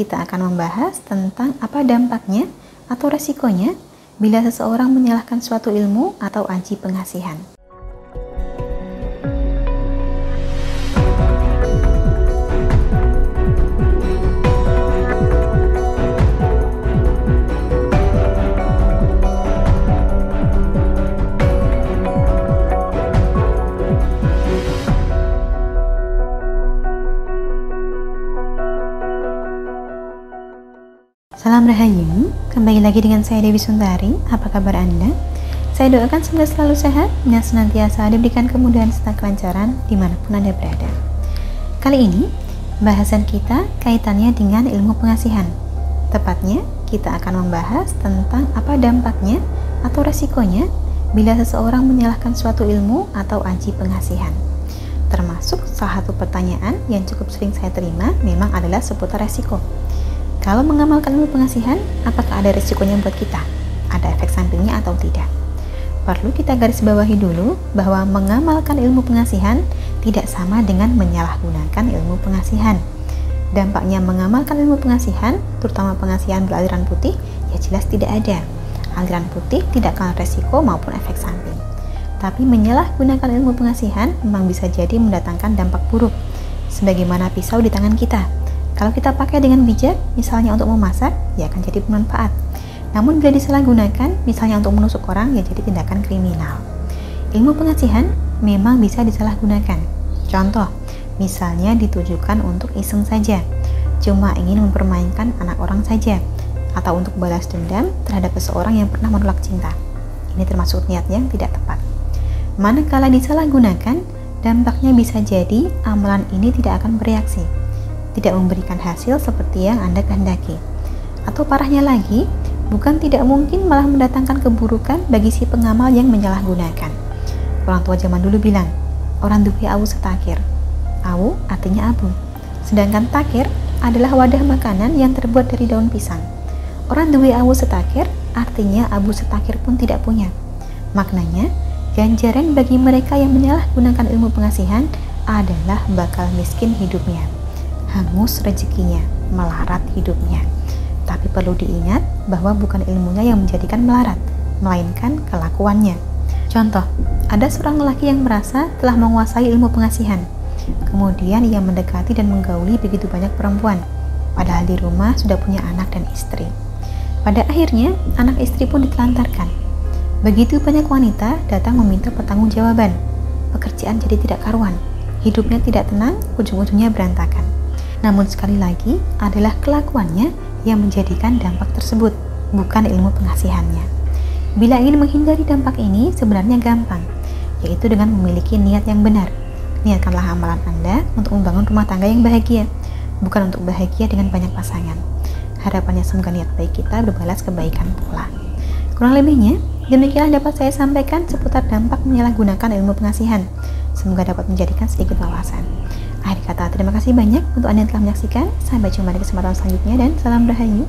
kita akan membahas tentang apa dampaknya atau resikonya bila seseorang menyalahkan suatu ilmu atau aji pengasihan. Salam Rahayu, kembali lagi dengan saya Dewi Sundari. Apa kabar Anda? Saya doakan semoga selalu sehat dan senantiasa diberikan kemudahan serta kelancaran dimanapun Anda berada. Kali ini, bahasan kita kaitannya dengan ilmu pengasihan. Tepatnya, kita akan membahas tentang apa dampaknya atau resikonya bila seseorang menyalahkan suatu ilmu atau aji pengasihan. Termasuk salah satu pertanyaan yang cukup sering saya terima memang adalah seputar resiko. Kalau mengamalkan ilmu pengasihan, apakah ada risikonya buat kita? Ada efek sampingnya atau tidak? Perlu kita garis bawahi dulu bahwa mengamalkan ilmu pengasihan tidak sama dengan menyalahgunakan ilmu pengasihan. Dampaknya mengamalkan ilmu pengasihan, terutama pengasihan beraliran putih, ya jelas tidak ada. Aliran putih tidak kalah resiko maupun efek samping. Tapi menyalahgunakan ilmu pengasihan memang bisa jadi mendatangkan dampak buruk, sebagaimana pisau di tangan kita. Kalau kita pakai dengan bijak, misalnya untuk memasak, ya akan jadi bermanfaat. Namun bila disalahgunakan, misalnya untuk menusuk orang, ya jadi tindakan kriminal. Ilmu pengasihan memang bisa disalahgunakan. Contoh, misalnya ditujukan untuk iseng saja, cuma ingin mempermainkan anak orang saja, atau untuk balas dendam terhadap seseorang yang pernah menolak cinta. Ini termasuk niat yang tidak tepat. Manakala disalahgunakan, dampaknya bisa jadi amalan ini tidak akan bereaksi, tidak memberikan hasil seperti yang Anda kehendaki. Atau parahnya lagi, bukan tidak mungkin malah mendatangkan keburukan bagi si pengamal yang menyalahgunakan. Orang tua zaman dulu bilang, orang duwe awu setakir. Awu artinya abu, sedangkan takir adalah wadah makanan yang terbuat dari daun pisang. Orang duwe awu setakir artinya abu setakir pun tidak punya. Maknanya, ganjaran bagi mereka yang menyalahgunakan ilmu pengasihan adalah bakal miskin hidupnya, hangus rezekinya, melarat hidupnya. Tapi perlu diingat bahwa bukan ilmunya yang menjadikan melarat, melainkan kelakuannya. Contoh, ada seorang lelaki yang merasa telah menguasai ilmu pengasihan. Kemudian ia mendekati dan menggauli begitu banyak perempuan, padahal di rumah sudah punya anak dan istri. Pada akhirnya, anak istri pun ditelantarkan. Begitu banyak wanita datang meminta pertanggungjawaban. Pekerjaan jadi tidak karuan, hidupnya tidak tenang, ujung-ujungnya berantakan. Namun sekali lagi adalah kelakuannya yang menjadikan dampak tersebut, bukan ilmu pengasihannya. Bila ingin menghindari dampak ini sebenarnya gampang, yaitu dengan memiliki niat yang benar. Niatkanlah amalan Anda untuk membangun rumah tangga yang bahagia, bukan untuk bahagia dengan banyak pasangan. Harapannya semoga niat baik kita berbalas kebaikan pula. Kurang lebihnya, demikianlah dapat saya sampaikan seputar dampak menyalahgunakan ilmu pengasihan. Semoga dapat menjadikan sedikit wawasan. Akhir kata, terima kasih banyak untuk Anda yang telah menyaksikan. Sampai jumpa di kesempatan selanjutnya dan salam Rahayu.